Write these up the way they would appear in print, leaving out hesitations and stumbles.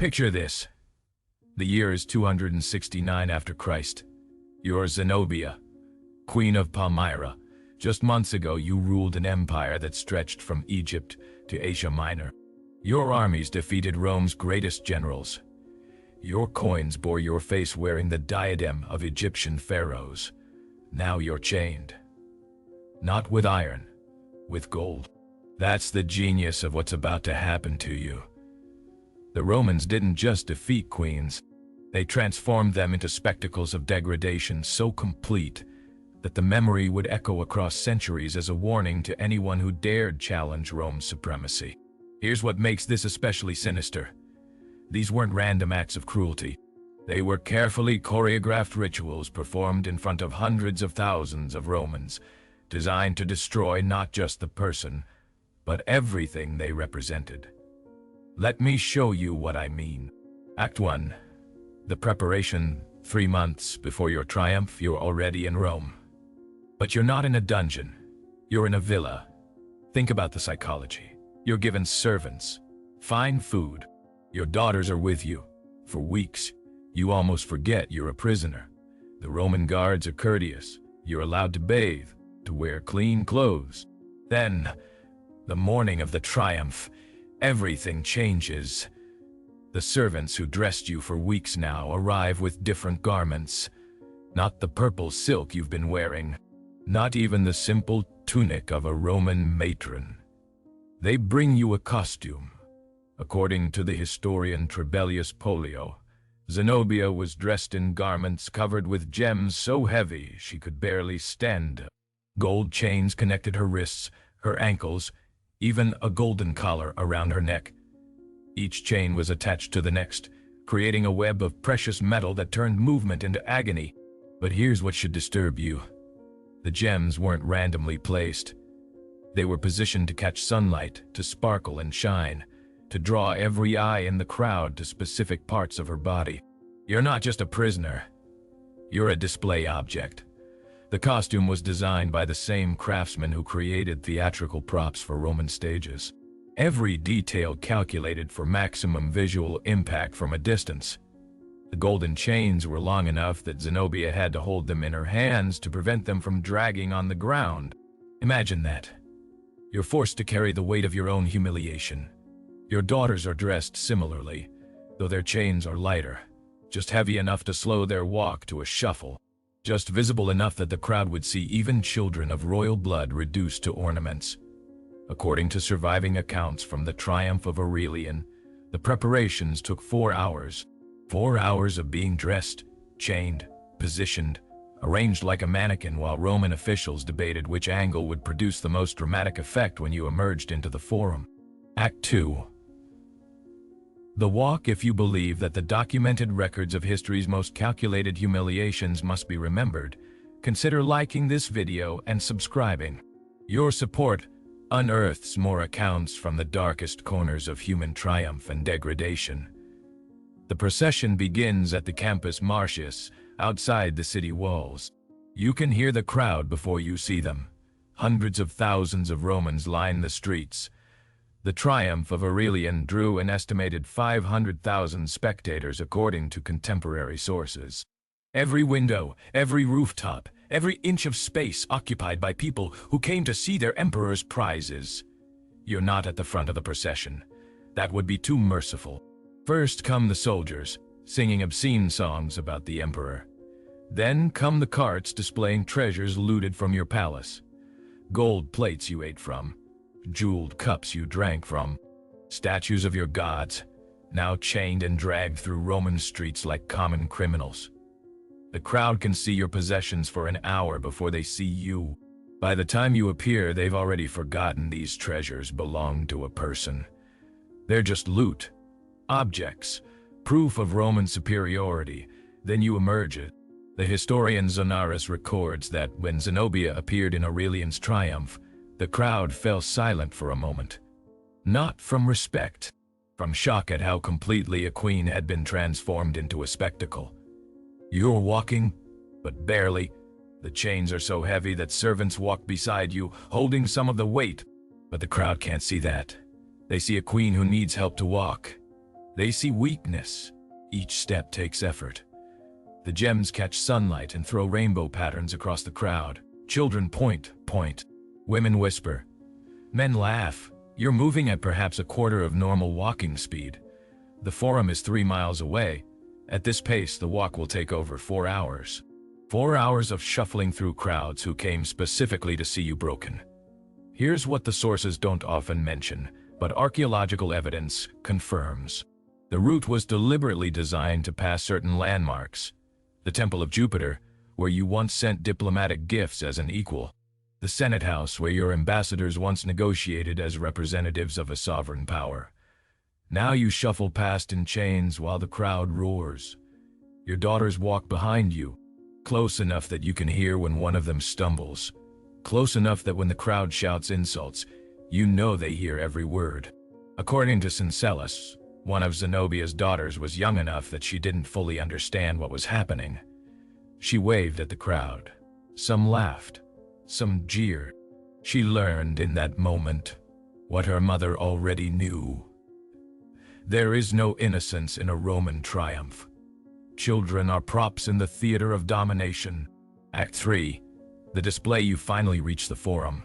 Picture this. The year is 269 after Christ. You're Zenobia, Queen of Palmyra. Just months ago, you ruled an empire that stretched from Egypt to Asia Minor. Your armies defeated Rome's greatest generals. Your coins bore your face wearing the diadem of Egyptian pharaohs. Now you're chained. Not with iron, with gold. That's the genius of what's about to happen to you. The Romans didn't just defeat queens. They transformed them into spectacles of degradation so complete that the memory would echo across centuries as a warning to anyone who dared challenge Rome's supremacy. Here's what makes this especially sinister. These weren't random acts of cruelty. They were carefully choreographed rituals performed in front of hundreds of thousands of Romans, designed to destroy not just the person, but everything they represented. Let me show you what I mean. Act 1. The preparation. 3 months before your triumph, you're already in Rome. But you're not in a dungeon. You're in a villa. Think about the psychology. You're given servants, fine food. Your daughters are with you. For weeks, you almost forget you're a prisoner. The Roman guards are courteous. You're allowed to bathe, to wear clean clothes. Then, the morning of the triumph, everything changes. The servants who dressed you for weeks now arrive with different garments. Not the purple silk you've been wearing. Not even the simple tunic of a Roman matron. They bring you a costume. According to the historian Trebellius Pollio, Zenobia was dressed in garments covered with gems so heavy she could barely stand. Gold chains connected her wrists, her ankles, even a golden collar around her neck. Each chain was attached to the next, creating a web of precious metal that turned movement into agony. But here's what should disturb you. The gems weren't randomly placed. They were positioned to catch sunlight, to sparkle and shine, to draw every eye in the crowd to specific parts of her body. You're not just a prisoner. You're a display object. The costume was designed by the same craftsmen who created theatrical props for Roman stages. Every detail calculated for maximum visual impact from a distance. The golden chains were long enough that Zenobia had to hold them in her hands to prevent them from dragging on the ground. Imagine that. You're forced to carry the weight of your own humiliation. Your daughters are dressed similarly, though their chains are lighter, just heavy enough to slow their walk to a shuffle, just visible enough that the crowd would see even children of royal blood reduced to ornaments. According to surviving accounts from the triumph of Aurelian, the preparations took 4 hours. 4 hours of being dressed, chained, positioned, arranged like a mannequin while Roman officials debated which angle would produce the most dramatic effect when you emerged into the forum. Act 2. The walk. If you believe that the documented records of history's most calculated humiliations must be remembered, consider liking this video and subscribing. Your support unearths more accounts from the darkest corners of human triumph and degradation. The procession begins at the Campus Martius, outside the city walls. You can hear the crowd before you see them. Hundreds of thousands of Romans line the streets. The triumph of Aurelian drew an estimated 500,000 spectators according to contemporary sources. Every window, every rooftop, every inch of space occupied by people who came to see their emperor's prizes. You're not at the front of the procession. That would be too merciful. First come the soldiers, singing obscene songs about the emperor. Then come the carts displaying treasures looted from your palace. Gold plates you ate from, jeweled cups you drank from, statues of your gods, now chained and dragged through Roman streets like common criminals. The crowd can see your possessions for an hour before they see you. By the time you appear, they've already forgotten these treasures belong to a person. They're just loot, objects, proof of Roman superiority. Then you emerge. The historian Zonarus records that when Zenobia appeared in Aurelian's triumph, the crowd fell silent for a moment. Not from respect, from shock at how completely a queen had been transformed into a spectacle. You're walking, but barely. The chains are so heavy that servants walk beside you, holding some of the weight. But the crowd can't see that. They see a queen who needs help to walk. They see weakness. Each step takes effort. The gems catch sunlight and throw rainbow patterns across the crowd. Children point. Women whisper. Men laugh. You're moving at perhaps a quarter of normal walking speed. The forum is 3 miles away. At this pace, the walk will take over 4 hours. 4 hours of shuffling through crowds who came specifically to see you broken. Here's what the sources don't often mention, but archaeological evidence confirms. The route was deliberately designed to pass certain landmarks. The Temple of Jupiter, where you once sent diplomatic gifts as an equal. The Senate House, where your ambassadors once negotiated as representatives of a sovereign power. Now you shuffle past in chains while the crowd roars. Your daughters walk behind you, close enough that you can hear when one of them stumbles. Close enough that when the crowd shouts insults, you know they hear every word. According to Sensationalist, one of Zenobia's daughters was young enough that she didn't fully understand what was happening. She waved at the crowd. Some laughed. Some jeered. She learned in that moment what her mother already knew. There is no innocence in a Roman triumph. Children are props in the theater of domination. Act 3. The display. You finally reach the forum.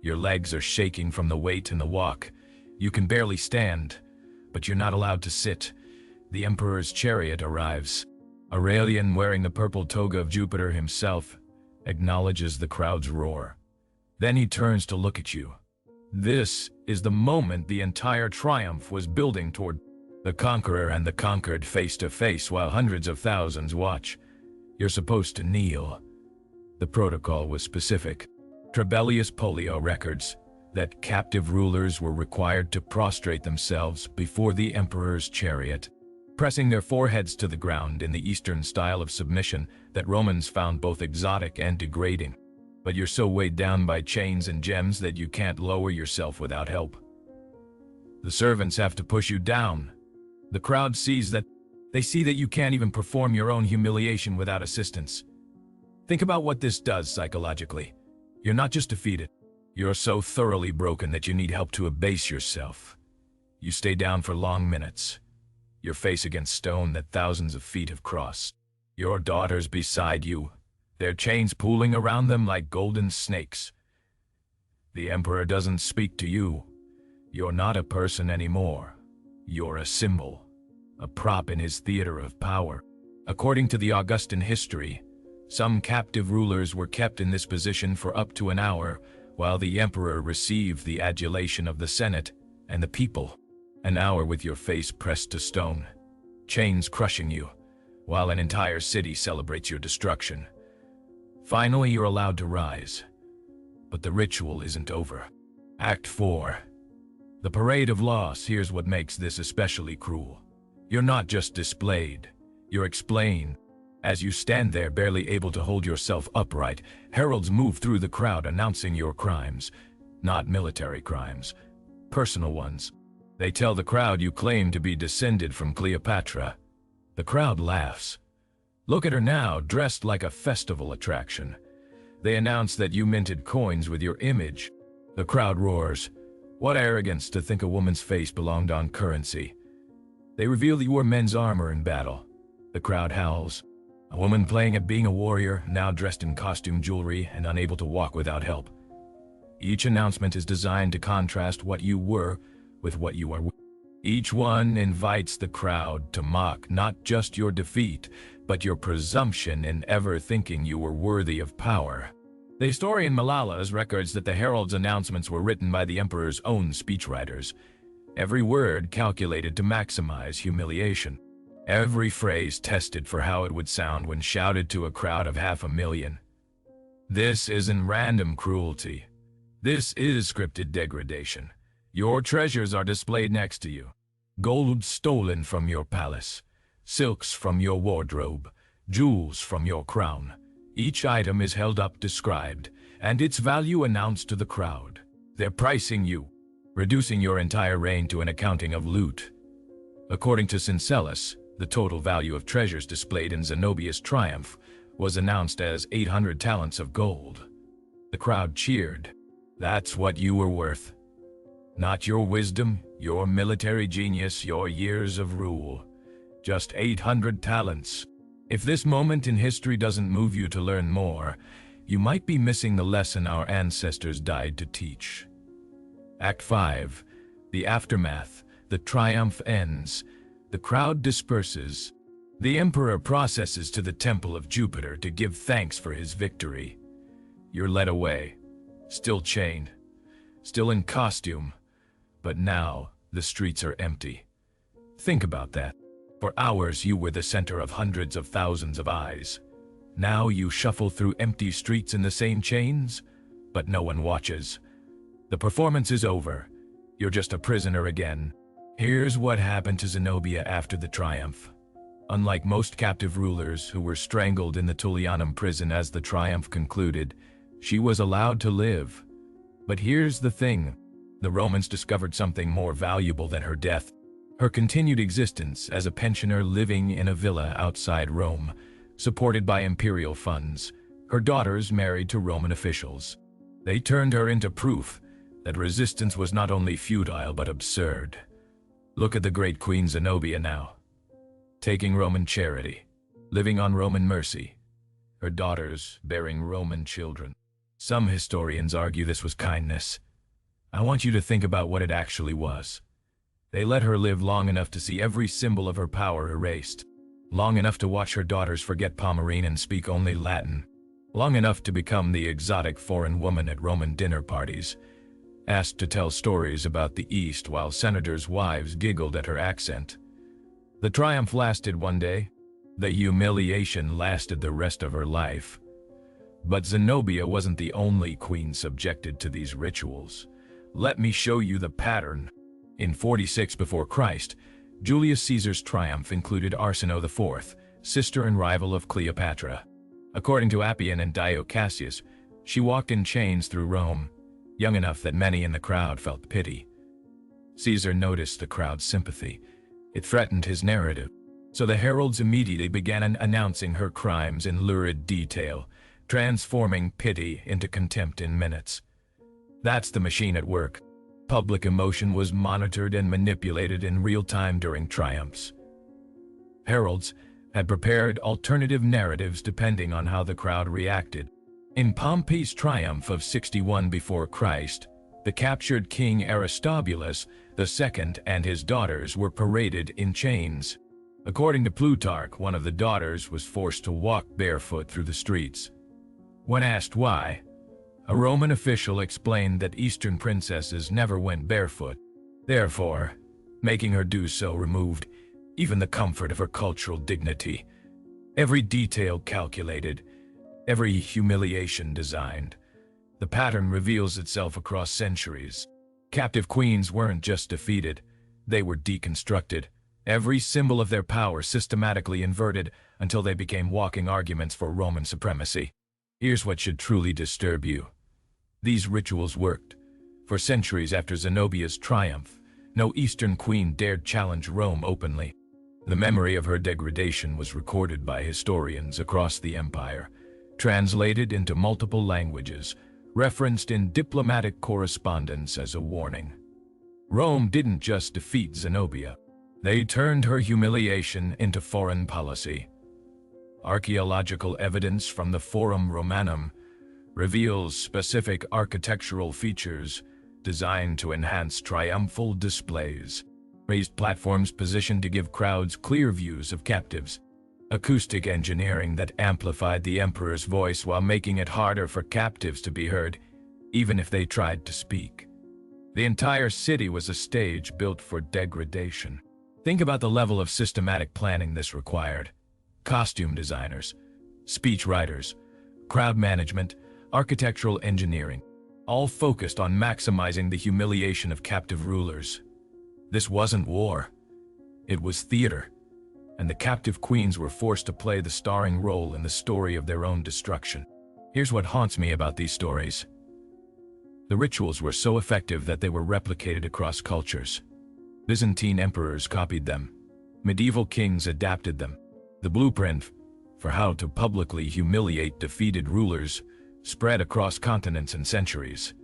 Your legs are shaking from the weight and the walk. You can barely stand, but you're not allowed to sit. The Emperor's chariot arrives. Aurelian, wearing the purple toga of Jupiter himself, acknowledges the crowd's roar. Then he turns to look at you. This is the moment the entire triumph was building toward. The conqueror and the conquered face to face while hundreds of thousands watch. You're supposed to kneel. The protocol was specific. Trebellius Pollio records that captive rulers were required to prostrate themselves before the emperor's chariot, pressing their foreheads to the ground in the Eastern style of submission that Romans found both exotic and degrading. But you're so weighed down by chains and gems that you can't lower yourself without help. The servants have to push you down. The crowd sees that. They see that you can't even perform your own humiliation without assistance. Think about what this does psychologically. You're not just defeated. You're so thoroughly broken that you need help to abase yourself. You stay down for long minutes, your face against stone that thousands of feet have crossed. Your daughters beside you, their chains pooling around them like golden snakes. The emperor doesn't speak to you. You're not a person anymore. You're a symbol, a prop in his theater of power. According to the Augustan history, some captive rulers were kept in this position for up to an hour while the emperor received the adulation of the Senate and the people. An hour with your face pressed to stone, chains crushing you, while an entire city celebrates your destruction. Finally, you're allowed to rise. But the ritual isn't over. Act 4. The parade of loss. Here's what makes this especially cruel. You're not just displayed, you're explained. As you stand there barely able to hold yourself upright, heralds move through the crowd announcing your crimes. Not military crimes, personal ones. They tell the crowd you claim to be descended from Cleopatra. The crowd laughs. Look at her now, dressed like a festival attraction. They announce that you minted coins with your image. The crowd roars. What arrogance to think a woman's face belonged on currency. They reveal you wore men's armor in battle. The crowd howls. A woman playing at being a warrior, now dressed in costume jewelry and unable to walk without help. Each announcement is designed to contrast what you were with what you are. Each one invites the crowd to mock not just your defeat, but your presumption in ever thinking you were worthy of power. The historian Malalas records that the herald's announcements were written by the emperor's own speechwriters. Every word calculated to maximize humiliation. Every phrase tested for how it would sound when shouted to a crowd of 500,000. This isn't random cruelty. This is scripted degradation. Your treasures are displayed next to you. Gold stolen from your palace, silks from your wardrobe, jewels from your crown. Each item is held up, described, and its value announced to the crowd. They're pricing you, reducing your entire reign to an accounting of loot. According to Sensationalist, the total value of treasures displayed in Zenobia's triumph was announced as 800 talents of gold. The crowd cheered. That's what you were worth. Not your wisdom, your military genius, your years of rule. Just 800 talents. If this moment in history doesn't move you to learn more, you might be missing the lesson our ancestors died to teach. Act 5. The aftermath. The triumph ends. The crowd disperses. The emperor processes to the temple of Jupiter to give thanks for his victory. You're led away, still chained, still in costume, but now the streets are empty. Think about that. For hours you were the center of hundreds of thousands of eyes. Now you shuffle through empty streets in the same chains, but no one watches. The performance is over. You're just a prisoner again. Here's what happened to Zenobia after the triumph. Unlike most captive rulers who were strangled in the Tullianum prison as the triumph concluded, she was allowed to live. But here's the thing. The Romans discovered something more valuable than her death. Her continued existence as a pensioner living in a villa outside Rome, supported by imperial funds. Her daughters married to Roman officials. They turned her into proof that resistance was not only futile but absurd. Look at the great Queen Zenobia now. Taking Roman charity, living on Roman mercy. Her daughters bearing Roman children. Some historians argue this was kindness. I want you to think about what it actually was. They let her live long enough to see every symbol of her power erased. Long enough to watch her daughters forget Pomerine and speak only Latin. Long enough to become the exotic foreign woman at Roman dinner parties, asked to tell stories about the East while senators' wives giggled at her accent. The triumph lasted one day. The humiliation lasted the rest of her life. But Zenobia wasn't the only queen subjected to these rituals. Let me show you the pattern. In 46 before Christ, Julius Caesar's triumph included Arsinoe IV, sister and rival of Cleopatra. According to Appian and Dio Cassius, she walked in chains through Rome, young enough that many in the crowd felt pity. Caesar noticed the crowd's sympathy. It threatened his narrative. So the heralds immediately began announcing her crimes in lurid detail, transforming pity into contempt in minutes. That's the machine at work. Public emotion was monitored and manipulated in real time during triumphs. Heralds had prepared alternative narratives depending on how the crowd reacted. In Pompey's triumph of 61 before Christ, the captured king Aristobulus II and his daughters were paraded in chains. According to Plutarch, one of the daughters was forced to walk barefoot through the streets. When asked why, a Roman official explained that Eastern princesses never went barefoot. Therefore, making her do so removed even the comfort of her cultural dignity. Every detail calculated, every humiliation designed. The pattern reveals itself across centuries. Captive queens weren't just defeated, they were deconstructed. Every symbol of their power systematically inverted until they became walking arguments for Roman supremacy. Here's what should truly disturb you. These rituals worked. For centuries after Zenobia's triumph, no Eastern queen dared challenge Rome openly. The memory of her degradation was recorded by historians across the empire, translated into multiple languages, referenced in diplomatic correspondence as a warning. Rome didn't just defeat Zenobia. They turned her humiliation into foreign policy. Archaeological evidence from the Forum Romanum reveals specific architectural features designed to enhance triumphal displays. Raised platforms positioned to give crowds clear views of captives. Acoustic engineering that amplified the emperor's voice while making it harder for captives to be heard, even if they tried to speak. The entire city was a stage built for degradation. Think about the level of systematic planning this required. Costume designers, speech writers, crowd management, architectural engineering, all focused on maximizing the humiliation of captive rulers. This wasn't war. It was theater, and the captive queens were forced to play the starring role in the story of their own destruction. Here's what haunts me about these stories. The rituals were so effective that they were replicated across cultures. Byzantine emperors copied them. Medieval kings adapted them. The blueprint for how to publicly humiliate defeated rulers spread across continents and centuries.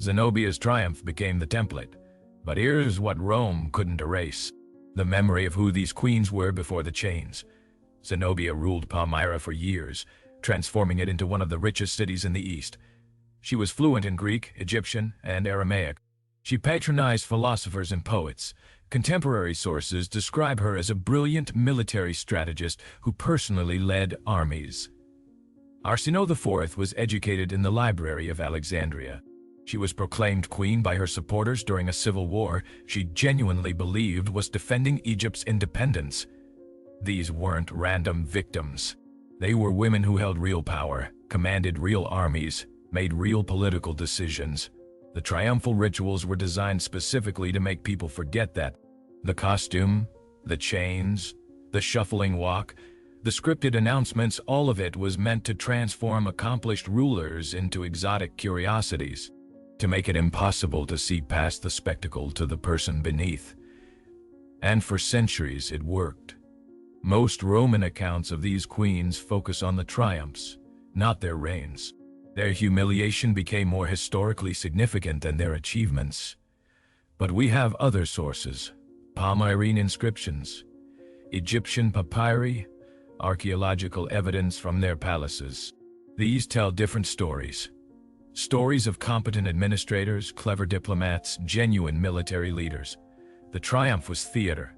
Zenobia's triumph became the template. But here's what Rome couldn't erase: the memory of who these queens were before the chains. Zenobia ruled Palmyra for years, transforming it into one of the richest cities in the East. She was fluent in Greek, Egyptian, and Aramaic. She patronized philosophers and poets. Contemporary sources describe her as a brilliant military strategist who personally led armies. Arsinoe IV was educated in the library of Alexandria. She was proclaimed queen by her supporters during a civil war she genuinely believed was defending Egypt's independence. These weren't random victims. They were women who held real power, commanded real armies, made real political decisions. The triumphal rituals were designed specifically to make people forget that. The costume, the chains, the shuffling walk, the scripted announcements, all of it was meant to transform accomplished rulers into exotic curiosities, to make it impossible to see past the spectacle to the person beneath. And for centuries it worked. Most Roman accounts of these queens focus on the triumphs, not their reigns. Their humiliation became more historically significant than their achievements. But we have other sources: Palmyrene inscriptions, Egyptian papyri, archaeological evidence from their palaces. These tell different stories. Stories of competent administrators, clever diplomats, genuine military leaders. The triumph was theater.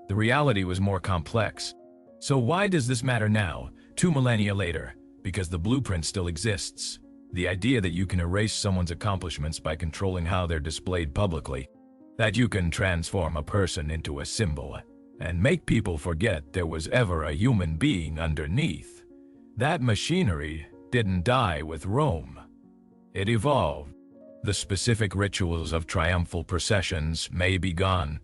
The reality was more complex. So why does this matter now, 2 millennia later? Because the blueprint still exists. The idea that you can erase someone's accomplishments by controlling how they're displayed publicly, that you can transform a person into a symbol and make people forget there was ever a human being underneath. That machinery didn't die with Rome. It evolved. The specific rituals of triumphal processions may be gone,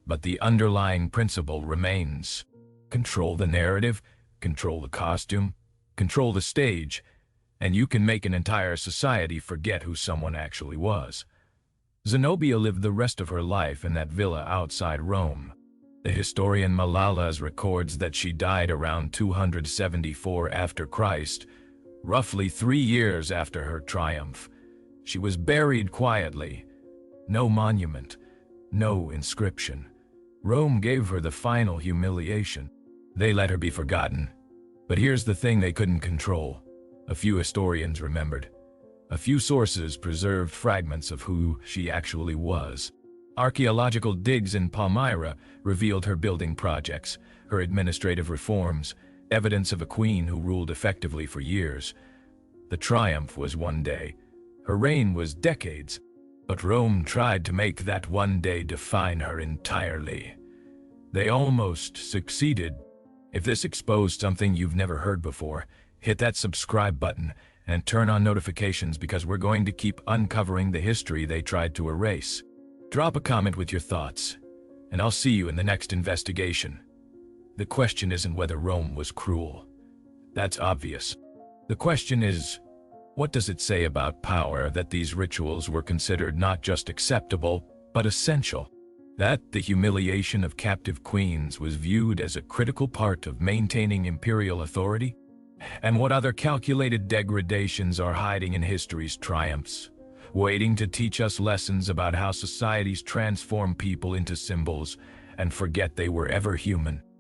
but the underlying principle remains. Control the narrative, control the costume, control the stage, and you can make an entire society forget who someone actually was. Zenobia lived the rest of her life in that villa outside Rome. The historian Malalas records that she died around 274 after Christ, roughly 3 years after her triumph. She was buried quietly. No monument, no inscription. Rome gave her the final humiliation. They let her be forgotten. But here's the thing they couldn't control. A few historians remembered. A few sources preserved fragments of who she actually was. Archaeological digs in Palmyra revealed her building projects, her administrative reforms, evidence of a queen who ruled effectively for years. The triumph was one day. Her reign was decades. But Rome tried to make that one day define her entirely. They almost succeeded. If this exposed something you've never heard before, hit that subscribe button and turn on notifications, because we're going to keep uncovering the history they tried to erase. Drop a comment with your thoughts, and I'll see you in the next investigation. The question isn't whether Rome was cruel. That's obvious. The question is, what does it say about power that these rituals were considered not just acceptable, but essential? That the humiliation of captive queens was viewed as a critical part of maintaining imperial authority? And what other calculated degradations are hiding in history's triumphs, waiting to teach us lessons about how societies transform people into symbols and forget they were ever human?